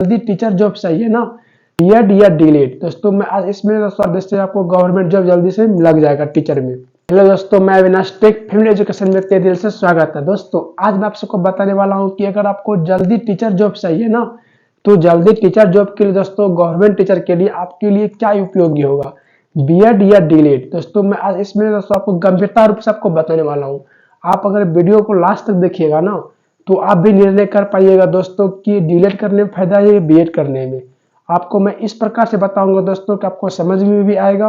जल्दी teacher job चाहिए ना, बीएड या डीएलएड। दोस्तों मैं आज इसमें दोस्तों से आपको गवर्नमेंट जॉब जल्दी से लग जाएगा टीचर में। हेलो दोस्तों, मैं अविनाश टेक फैमिली एजुकेशन में दिल से स्वागत है। दोस्तों आज मैं आप सबको बताने वाला हूं कि अगर आपको जल्दी टीचर जॉब चाहिए ना, तो जल्दी टीचर जॉब के लिए दोस्तों गवर्नमेंट टीचर के लिए आपके लिए क्या उपयोगी होगा, बीएड या डीएलएड। दोस्तों मैं आज इसमें दोस्तों आपको गंभीरता रूप से आपको बताने वाला हूँ। आप अगर वीडियो को लास्ट तक देखिएगा ना, तो आप भी निर्णय कर पाइएगा दोस्तों कि डीएलएड करने में फायदा है या बीएड करने में। आपको मैं इस प्रकार से बताऊंगा दोस्तों कि आपको समझ में भी आएगा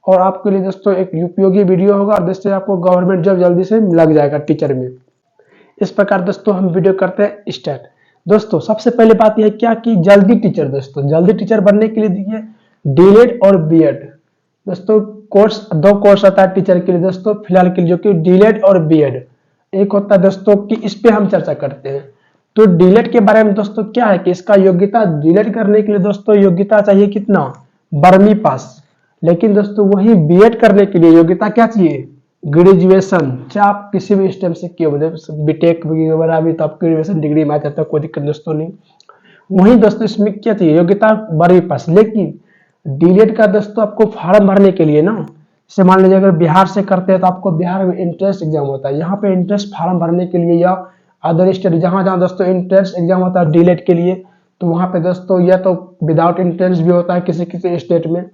और आपके लिए दोस्तों एक उपयोगी वीडियो होगा और जिससे आपको गवर्नमेंट जॉब जल्दी से लग जाएगा टीचर में। इस प्रकार दोस्तों हम वीडियो करते हैं स्टार्ट। दोस्तों सबसे पहले बात यह क्या कि जल्दी टीचर, दोस्तों जल्दी टीचर बनने के लिए देखिए डीएलएड और बीएड। दोस्तों दो कोर्स आता है टीचर के लिए दोस्तों फिलहाल के लिए, जो कि डीएलएड और बीएड। एक होता है दोस्तों कि इस पे हम चर्चा करते हैं। तो डीएलएड के बारे में दोस्तों क्या है कि इसका योग्यता, डीएलएड करने के लिए दोस्तों योग्यता चाहिए कितना, 12वीं पास। लेकिन दोस्तों वही बीएड करने के लिए योग्यता क्या चाहिए, ग्रेजुएशन। चाहे आप किसी भी स्टेम से किए, बीटेक वगैरह भी तो आप ग्रेजुएशन डिग्री में आ जाता है, कोई दिक्कत दोस्तों नहीं। वही दोस्तों इसमें क्या चाहिए, योग्यता 12वीं पास। लेकिन डीएलएड का दोस्तों आपको फॉर्म भरने के लिए ना, जैसे मान लीजिए अगर बिहार से करते हैं तो आपको बिहार में एंट्रेंस एग्जाम होता है। यहाँ पे एंट्रेंस फॉर्म भरने के लिए या अदर स्टेट जहाँ जहाँ दोस्तों एंट्रेंस एग्जाम होता है डीएलएड के लिए, तो वहाँ पे दोस्तों या तो विदाउट एंट्रेंस भी होता है किसी किसी स्टेट में।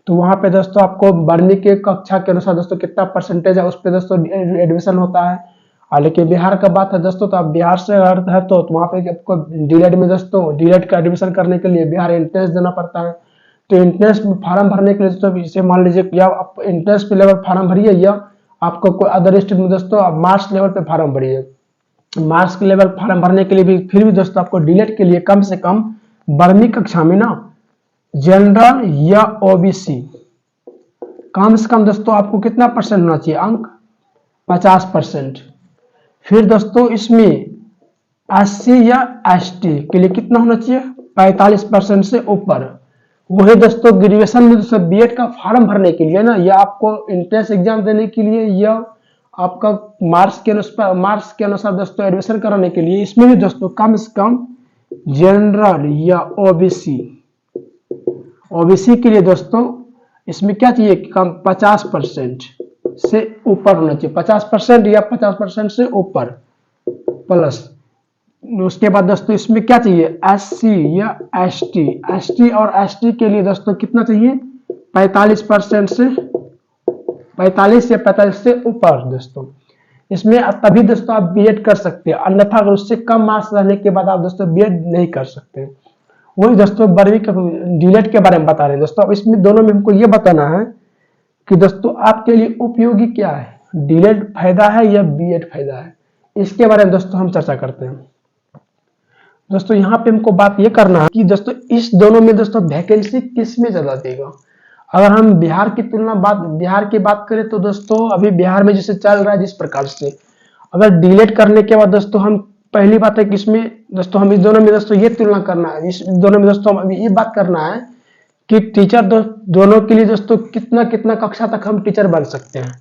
तो वहाँ पे दोस्तों आपको 12वीं के कक्षा के अनुसार दोस्तों कितना परसेंटेज है उस पर दोस्तों एडमिशन होता है। लेकिन बिहार का बात है दोस्तों, तो आप बिहार से है तो वहाँ पे आपको डीएलएड में दोस्तों डीएलएड का एडमिशन करने के लिए बिहार एंट्रेंस देना पड़ता है। तो एंट्रेंस फॉर्म भरने के लिए दोस्तों जैसे मान लीजिए या आप एंट्रेंस पे लेवल फॉर्म भरिए या आपको कोई अदर स्टेट में दोस्तों आप मार्क्स लेवल पे फॉर्म भरिए। मार्क्स के लेवल फॉर्म भरने के लिए भी फिर भी दोस्तों आपको डीएलएड के लिए कम से कम 12वीं कक्षा में ना जनरल या ओबीसी कम से कम दोस्तों आपको कितना परसेंट होना चाहिए, अंक 50%। फिर दोस्तों इसमें एससी या एसटी के लिए कितना होना चाहिए, 45% से ऊपर। वही दोस्तों ग्रेजुएशन में दोस्तों बीएड का फॉर्म भरने के लिए ना, या आपको एंट्रेंस एग्जाम देने के लिए या आपका मार्क्स के अनुसार दोस्तों एडमिशन कराने के लिए, इसमें भी दोस्तों कम से कम जनरल या ओबीसी के लिए दोस्तों इसमें क्या चाहिए, कम 50% से ऊपर होना चाहिए, 50% या 50% से ऊपर प्लस। उसके बाद दोस्तों इसमें क्या चाहिए, एससी या एसटी और एसटी के लिए दोस्तों कितना चाहिए, 45% से 45 से ऊपर दोस्तों। इसमें तभी दोस्तों आप बीएड कर सकते हैं, अन्यथा अगर उससे कम मार्क्स रहने के बाद आप दोस्तों बीएड नहीं कर सकते। वही दोस्तों 12वीं के डीएलएड के बारे में बता रहे हैं दोस्तों। अब इसमें दोनों में हमको ये बताना है कि दोस्तों आपके लिए उपयोगी क्या है, डीएलएड फायदा है या बीएड फायदा है, इसके बारे में दोस्तों हम चर्चा करते हैं। दोस्तों यहाँ पे हमको बात ये करना है कि दोस्तों इस दोनों में दोस्तों वैकेंसी किस में ज्यादा देगा। अगर हम बिहार की बात करें तो दोस्तों अभी बिहार में जैसे चल रहा है जिस प्रकार से, अगर डीएलएड करने के बाद दोस्तों हम पहली बात है कि इसमें दोस्तों हम इस दोनों में दोस्तों ये तुलना करना है, इस दोनों में दोस्तों अभी ये बात करना है कि टीचर दोनों के लिए दोस्तों कितना कितना कक्षा तक हम टीचर बन सकते हैं।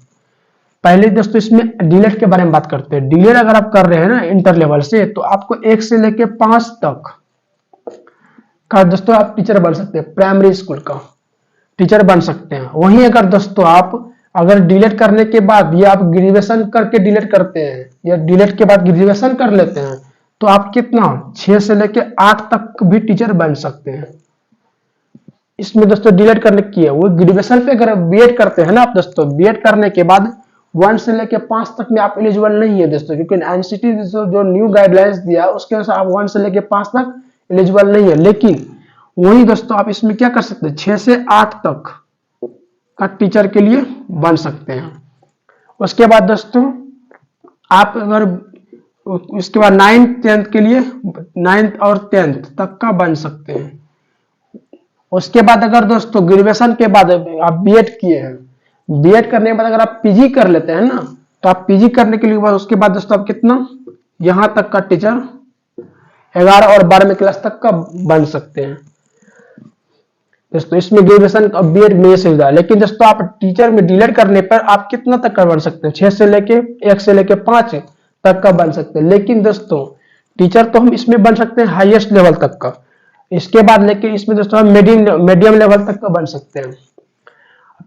पहले दोस्तों इसमें डीएलएड के बारे में बात करते हैं। डीएलएड अगर आप कर रहे हैं ना इंटर लेवल से, तो आपको 1 से लेके 5 तक का दोस्तों आप टीचर बन सकते हैं, प्राइमरी स्कूल का टीचर बन सकते हैं। वहीं अगर दोस्तों आप अगर डीएलएड करने के बाद या आप ग्रेजुएशन करके डीएलएड करते हैं या डीएलएड के बाद ग्रेजुएशन कर लेते हैं, तो आप कितना 6 से लेके 8 तक भी टीचर बन सकते हैं। इसमें दोस्तों डीएलएड करने की है वो ग्रेजुएशन पे अगर बीएड करते हैं ना आप दोस्तों, बीएड करने के बाद 1 से लेके 5 तक में आप एलिजिबल नहीं है दोस्तों, क्योंकि एनसीटी जो न्यू गाइडलाइंस दिया उसके अनुसार आप 1 से लेके 5 तक एलिजिबल नहीं है। लेकिन वही दोस्तों आप इसमें क्या कर सकते हैं, 6 से 8 तक का टीचर के लिए बन सकते हैं। उसके बाद दोस्तों आप अगर उसके बाद 9th 10th के लिए 9th और 10th तक का बन सकते हैं। उसके बाद अगर दोस्तों ग्रेजुएशन के बाद आप बीएड किए हैं, बीएड करने के बाद अगर आप पीजी कर लेते हैं ना, तो आप पीजी करने के लिए बाद उसके बाद दोस्तों आप कितना यहां तक का टीचर 11 और 12वीं क्लास तक का बन सकते हैं दोस्तों। इसमें ग्रेजुएशन और बीएड में सुविधा है। लेकिन दोस्तों आप टीचर में डीएलएड करने पर आप कितना तक का बन सकते हैं, 6 से लेके 1 से लेके 5 तक का बन सकते हैं। लेकिन दोस्तों टीचर तो हम इसमें बन सकते हैं हाईएस्ट लेवल तक का, इसके बाद लेके इसमें दोस्तों हम मीडियम लेवल तक तो बन सकते हैं,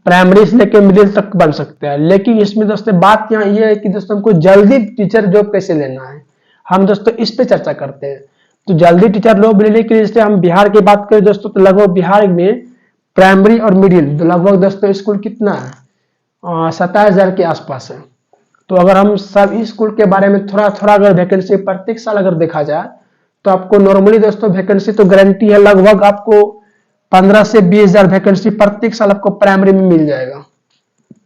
प्राइमरी से लेके मिडिल तक बन सकते हैं। लेकिन इसमें दोस्तों बात यहाँ ये है कि दोस्तों हमको जल्दी टीचर जॉब कैसे लेना है, हम दोस्तों इस पे चर्चा करते हैं। तो जल्दी टीचर जॉब लेने के लिए जैसे हम बिहार की बात करें दोस्तों, तो लगभग बिहार में प्राइमरी और मिडिल तो लगभग दोस्तों स्कूल कितना है, 27,000 के आसपास है। तो अगर हम सब स्कूल के बारे में थोड़ा थोड़ा अगर वैकेंसी प्रत्येक साल अगर देखा जाए तो आपको नॉर्मली दोस्तों वैकेंसी तो गारंटी है, लगभग आपको 15 से 20,000 वैकेंसी प्रत्येक साल आपको प्राइमरी में मिल जाएगा।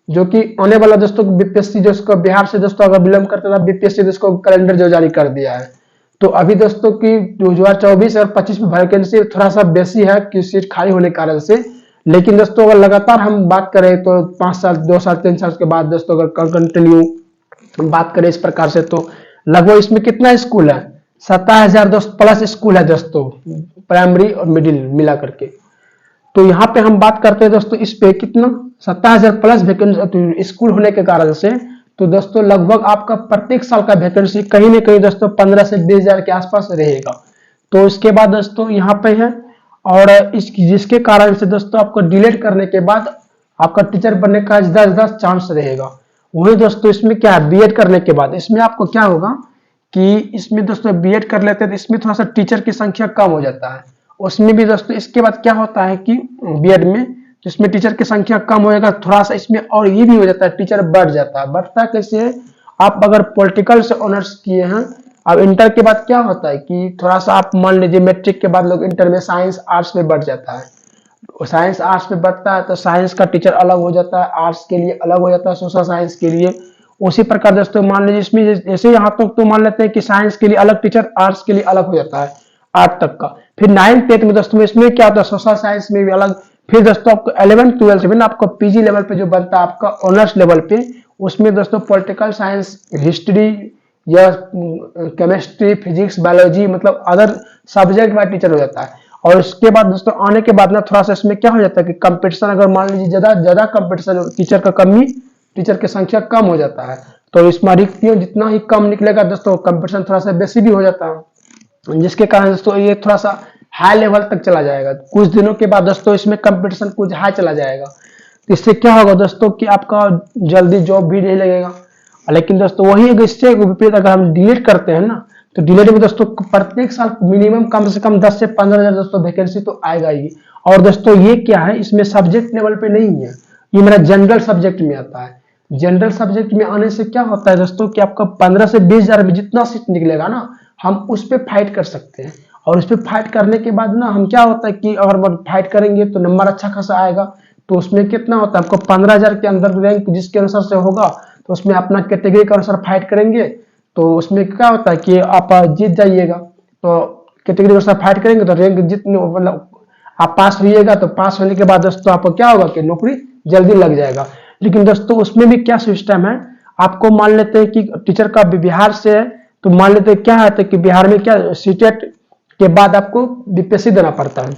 जो कि आने वाला दोस्तों बीपीएससी जो बिहार से दोस्तों अगर बिलोंग करता था, बीपीएससी दोस्तों कैलेंडर जो जारी कर दिया है। तो अभी दोस्तों की 2024 और 25 में वैकेंसी थोड़ा सा बेसी है कि सीट खाली होने के कारण से। लेकिन दोस्तों अगर लगातार हम बात करें तो 5 साल 2 साल 3 साल के बाद दोस्तों अगर कंटिन्यू हम बात करें इस प्रकार से, तो लगभग इसमें कितना स्कूल है, 27,000 प्लस स्कूल है दोस्तों, प्राइमरी और मिडिल मिला करके। तो यहाँ पे हम बात करते हैं दोस्तों इस पे कितना 27,000 प्लस वैकेंसी स्कूल होने के कारण से, तो दोस्तों लगभग आपका प्रत्येक साल का वैकेंसी कहीं ना कहीं दोस्तों 15 से 20,000 के आसपास रहेगा। तो इसके बाद दोस्तों यहाँ पे है, और जिसके कारण से दोस्तों आपको डिलीट करने के बाद आपका टीचर बनने का ज्यादा चांस रहेगा। वही दोस्तों इसमें क्या है, बीएड करने के बाद इसमें आपको क्या होगा कि इसमें दोस्तों बीएड कर लेते हैं तो इसमें थोड़ा सा टीचर की संख्या कम हो जाता है। उसमें भी दोस्तों इसके बाद क्या होता है कि बीएड में तो इसमें टीचर की संख्या कम होएगा, थोड़ा सा इसमें और ये भी हो जाता है, टीचर बढ़ जाता है। बढ़ता कैसे है, आप अगर पॉलिटिकल से ऑनर्स किए हैं, अब इंटर के बाद क्या होता है कि थोड़ा सा आप मान लीजिए मैट्रिक के बाद लोग इंटर में साइंस आर्ट्स में बढ़ जाता है, साइंस आर्ट्स में बढ़ता है तो साइंस का टीचर अलग हो जाता है, आर्ट्स के लिए अलग हो जाता है, सोशल साइंस के लिए। उसी प्रकार दोस्तों मान लीजिए इसमें जैसे यहाँ तक तो मान लेते हैं कि साइंस के लिए अलग टीचर, आर्ट्स के लिए अलग हो जाता है 8 तक का। फिर 9th 10th में दोस्तों इसमें क्या होता है, सोशल साइंस में भी अलग। फिर दोस्तों आपको 11th 12th में आपको पीजी लेवल पे जो बनता है आपका ऑनर्स लेवल पे, उसमें दोस्तों पॉलिटिकल साइंस, हिस्ट्री या केमिस्ट्री, फिजिक्स, बायोलॉजी मतलब अदर सब्जेक्ट वाइज टीचर हो जाता है। और उसके बाद दोस्तों आने के बाद ना थोड़ा सा इसमें क्या हो जाता है कि कंपटीशन, अगर मान लीजिए ज्यादा कंपटीशन, टीचर का कमी, टीचर की संख्या कम हो जाता है, तो इसमें रिक्तियों जितना ही कम निकलेगा दोस्तों कंपटीशन थोड़ा सा बेसी भी हो जाता है, जिसके कारण दोस्तों ये थोड़ा सा हाई लेवल तक चला जाएगा। कुछ दिनों के बाद दोस्तों इसमें कंपटीशन कुछ हाई चला जाएगा, तो इससे क्या होगा दोस्तों कि आपका जल्दी जॉब भी नहीं लगेगा। लेकिन दोस्तों वही इससे विपरीत अगर हम डिलीट करते हैं ना, तो डिलीट में दोस्तों प्रत्येक साल मिनिमम कम से कम 10 से 15,000 दोस्तों वैकेंसी तो आएगा ही। और दोस्तों ये क्या है, इसमें सब्जेक्ट लेवल पे नहीं है, ये मेरा जनरल सब्जेक्ट में आता है। जनरल सब्जेक्ट में आने से क्या होता है दोस्तों कि आपका 15 से 20,000 में जितना सीट निकलेगा ना, हम उस पर फाइट कर सकते हैं। और उस पर फाइट करने के बाद ना हम क्या होता है कि अगर फाइट करेंगे तो नंबर अच्छा खासा आएगा। तो उसमें कितना होता है, आपको 15,000 के अंदर रैंक जिसके अनुसार से होगा तो उसमें अपना कैटेगरी के अनुसार फाइट करेंगे, तो उसमें क्या होता है कि आप जीत जाइएगा। तो कैटेगरी के अनुसार फाइट करेंगे तो रैंक जितने मतलब आप पास होइएगा, तो पास होने के बाद दोस्तों आपको क्या होगा कि नौकरी जल्दी लग जाएगा। लेकिन दोस्तों उसमें भी क्या सिस्टम है, आपको मान लेते हैं कि टीचर का बिहार से है, तो मान लेते हैं क्या है कि बिहार में क्या सीटेट के बाद आपको बीपीएससी देना पड़ता है।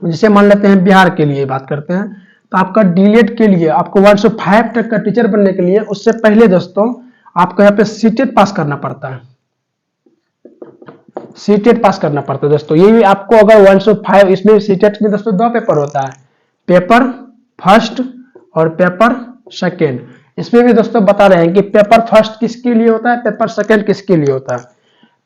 जैसे मान लेते हैं बिहार के लिए बात करते हैं, तो आपका डीएलएड के लिए आपको 105 तक का टीचर बनने के लिए उससे पहले दोस्तों आपको यहाँ पे सीटेट पास करना पड़ता है, सीटेट पास करना पड़ता है दोस्तों। ये भी आपको अगर 105, इसमें सीटेट में दोस्तों 2 पेपर होता है, पेपर फर्स्ट और पेपर सेकेंड। इसमें भी दोस्तों बता रहे हैं कि पेपर फर्स्ट किसके लिए होता है, पेपर सेकेंड किसके लिए होता है।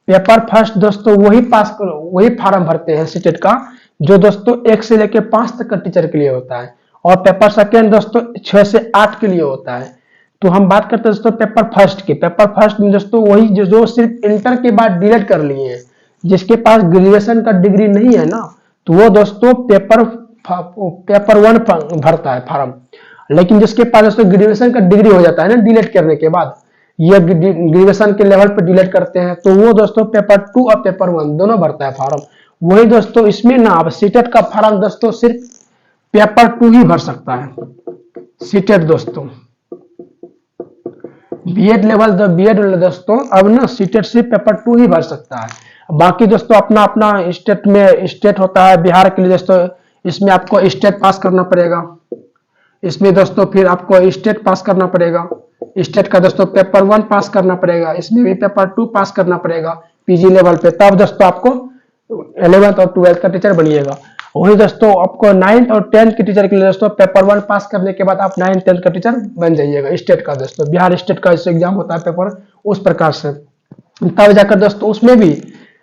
पेपर फर्स्ट दोस्तों वही फार्म भरते हैं सीटेट का जो दोस्तों 1 से लेकर 5 तक का टीचर के लिए होता है, और पेपर सेकेंड दोस्तों 6 से 8 के लिए होता है। तो हम बात करते हैं दोस्तों पेपर फर्स्ट की। पेपर फर्स्ट में दोस्तों वही जो सिर्फ इंटर के बाद डीएलएड कर लिए हैं, जिसके पास ग्रेजुएशन का डिग्री नहीं है ना, तो वो दोस्तों पेपर 1 भरता है फॉर्म। लेकिन जिसके पास दोस्तों ग्रेजुएशन का डिग्री हो जाता है ना डीएलएड करने के बाद, ये ग्रेजुएशन के लेवल पर डीएलएड करते हैं, तो वो दोस्तों पेपर 2 और पेपर 1 दोनों भरता है फॉर्म। वही दोस्तों इसमें ना अब सीटेट का फॉर्म दोस्तों सिर्फ पेपर 2 ही भर सकता है सीटेट दोस्तों। बीएड लेवल बीएड दोस्तों अब ना सीटेट सिर्फ पेपर 2 ही भर सकता है। बाकी दोस्तों अपना अपना स्टेट में स्टेट होता है। बिहार के लिए दोस्तों इसमें आपको स्टेट पास करना पड़ेगा, इसमें दोस्तों फिर आपको स्टेट पास करना पड़ेगा, स्टेट का दोस्तों पेपर 1 पास करना पड़ेगा, इसमें भी पेपर 2 पास करना पड़ेगा पीजी लेवल पे, तब दोस्तों आपको 11th और 12th का टीचर बनिएगा। वही दोस्तों आपको 9th और 10th के टीचर के लिए दोस्तों पेपर 1 पास करने के बाद आप 9th 10th का टीचर बन जाइएगा। स्टेट का दोस्तों बिहार स्टेट का जैसे एग्जाम होता है पेपर, उस प्रकार से तब जाकर दोस्तों उसमें भी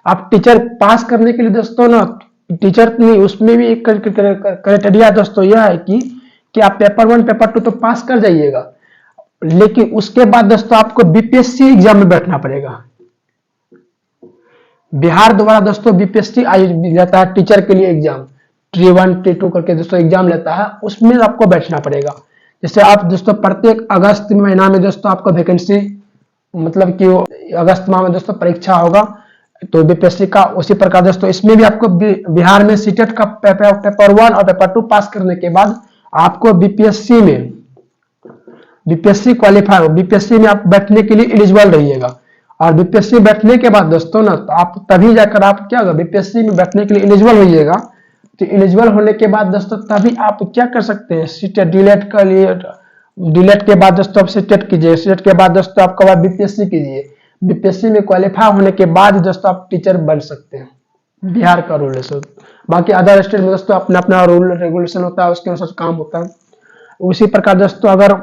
आप टीचर पास करने के लिए दोस्तों ना, टीचर नहीं उसमें भी एक क्राइटेरिया दोस्तों यह है कि आप पेपर 1 पेपर 2 तो पास कर जाइएगा, लेकिन उसके बाद दोस्तों आपको बीपीएससी एग्जाम में बैठना पड़ेगा। बिहार द्वारा दोस्तों बीपीएससी लेता है टीचर के लिए एग्जाम, T1 T2 करके दोस्तों एग्जाम लेता है, उसमें आपको बैठना पड़ेगा। जैसे आप दोस्तों प्रत्येक अगस्त महीना में दोस्तों आपको वैकेंसी, मतलब कि अगस्त माह में दोस्तों परीक्षा होगा तो बीपीएससी का, उसी प्रकार दोस्तों इसमें भी आपको बिहार में सीटेट का पेपर 1 और पेपर 2 पास करने के बाद आपको बीपीएससी क्वालिफाई हो, बीपीएससी में आप बैठने के लिए एलिजिबल रहिएगा। और बीपीएससी बैठने के बाद दोस्तों ना तो आप तभी जाकर आप क्या होगा, बीपीएससी में बैठने के लिए एलिजिबल होइएगा। तो एलिजिबल होने के बाद दोस्तों तभी आप क्या कर सकते हैं, सीटेट डिलेट के लिए, डिलेट के बाद दोस्तों आप सीटेट कीजिए, सीटेट के बाद दोस्तों आपका बाद बीपीएससी कीजिए, बीपीएससी में क्वालिफाई होने के बाद दोस्तों आप टीचर बन सकते हैं। बिहार का रूल है सर, बाकी अदर स्टेट में दोस्तों अपना अपना रूल रेगुलेशन होता है, उसके अनुसार काम होता है। उसी प्रकार दोस्तों अगर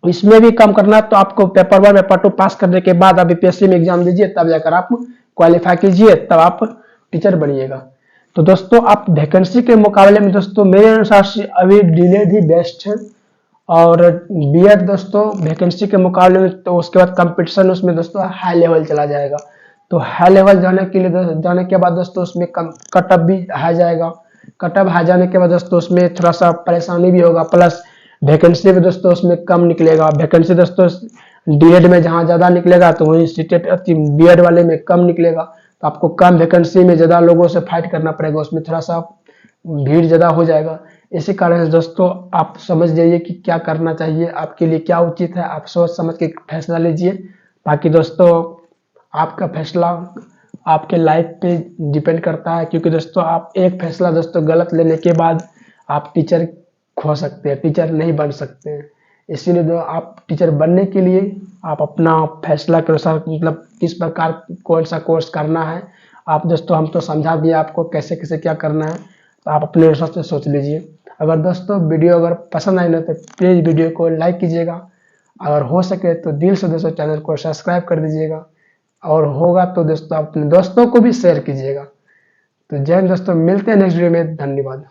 इसमें भी काम करना है तो आपको पेपर 1 पेपर 2 पास करने के बाद आप बीपीएससी में एग्जाम दीजिए, तब जाकर आप क्वालिफाई कीजिए, तब आप टीचर बनिएगा। तो दोस्तों आप वैकेंसी के मुकाबले में दोस्तों मेरे अनुसार से अभी डीलेड ही बेस्ट है। और बीएड दोस्तों वैकेंसी के मुकाबले में तो उसके बाद कंपटीशन उसमें दोस्तों हाई लेवल चला जाएगा। तो हाई लेवल जाने के लिए जाने के बाद दोस्तों उसमें कटअप भी हाई जाएगा। कटअप हाई जाने के बाद दोस्तों उसमें थोड़ा सा परेशानी भी होगा, प्लस वैकेंसी भी दोस्तों उसमें कम निकलेगा। वैकेंसी दोस्तों डीएड में जहाँ ज्यादा निकलेगा तो वहीं सीटेट बीएड वाले में कम निकलेगा, तो आपको कम वैकेंसी में ज्यादा लोगों से फाइट करना पड़ेगा, उसमें थोड़ा सा भीड़ ज्यादा हो जाएगा। इसी कारण से दोस्तों आप समझ जाइए कि क्या करना चाहिए, आपके लिए क्या उचित है, आप सोच समझ के फैसला लीजिए। बाकी दोस्तों आपका फैसला आपके लाइफ पे डिपेंड करता है, क्योंकि दोस्तों आप एक फैसला दोस्तों गलत लेने के बाद आप टीचर खो सकते हैं, टीचर नहीं बन सकते हैं। इसीलिए आप टीचर बनने के लिए आप अपना फैसला के अनुसार, मतलब किस प्रकार कौन सा कोर्स करना है, आप दोस्तों हम तो समझा दिए आपको कैसे कैसे क्या करना है, तो आप अपने हिसाब से सोच लीजिए। अगर दोस्तों वीडियो अगर पसंद आए ना तो प्लीज़ वीडियो को लाइक कीजिएगा, अगर हो सके तो दिल से दोस्तों चैनल को सब्सक्राइब कर दीजिएगा, और होगा तो दोस्तों अपने दोस्तों को भी शेयर कीजिएगा। तो जय हिंद दोस्तों, मिलते हैं नेक्स्ट वीडियो में, धन्यवाद।